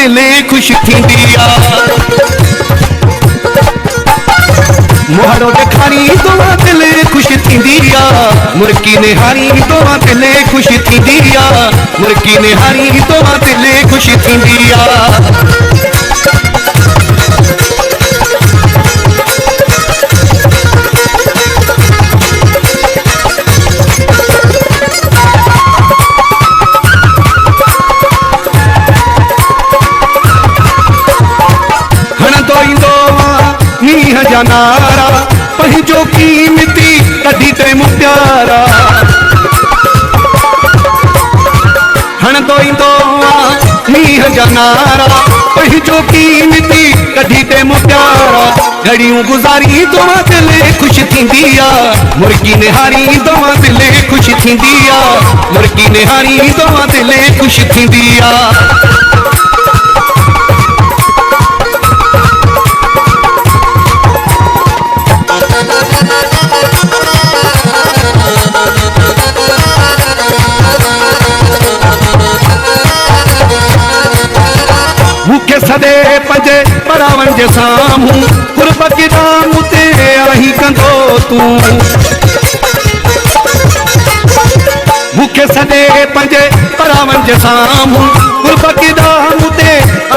दिले खुश थींदिया मोहरो देखारी तोवा दिले खुश थींदिया मुर्की निहारी तोवा दिले खुश थींदिया मुर्की निहारी तोवा दिले खुश थींदिया मीह जा नारा पंहिंजो कीमती कढी ते मुप्यारा हणंदो ईंदो मीह जा नारा पंहिंजो कीमती कढी ते मुप्यारा घड़ियूं गुज़ारी तोवां दिले ख़ुशि थींदिया मुर्गी निहारी तोवां दिले ख़ुशि थींदिया मुर्गी निहारी तोवां दिले ख़ुशि थींदिया मूंखे सदे पंजे परावन जे साम्हूं गुरबत दाम ते आही कंदो तूं मूंखे सदे पंजे परावन जे साम्हूं गुरबत दाम ते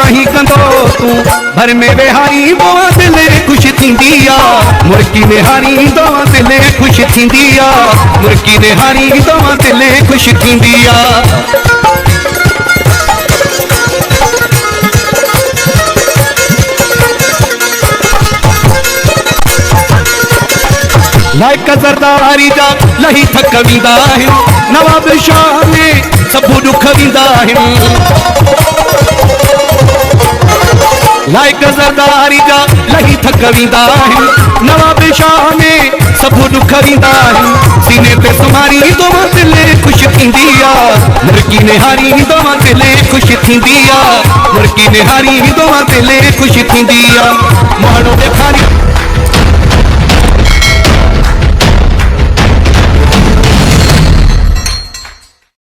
आही कंदो तूं भर में वेहारी तोवां दिले ख़ुशि थींदिया मुर्गी निहारी तोवां दिले ख़ुशि थींदिया मुर्गी निहारी तोवां दिले ख़ुशि थींदिया लाइक ज़रदारी जा लही थक वींदा आहिनि नवाब शाह में सभु दुख वींदा आहिनि लाइक ज़रदारी जा लही थक वींदा आहिनि नवाब शाह में सभु दुख वींदा आहिनि सीने ते सुमारी तोवां दिले ख़ुशि थींदिया मुर्गी निहारी तोवां दिले ख़ुशि थींदिया मुर्गी निहारी तोवां दिले ख़ुशि थींदिया माण्हू ॾेखारी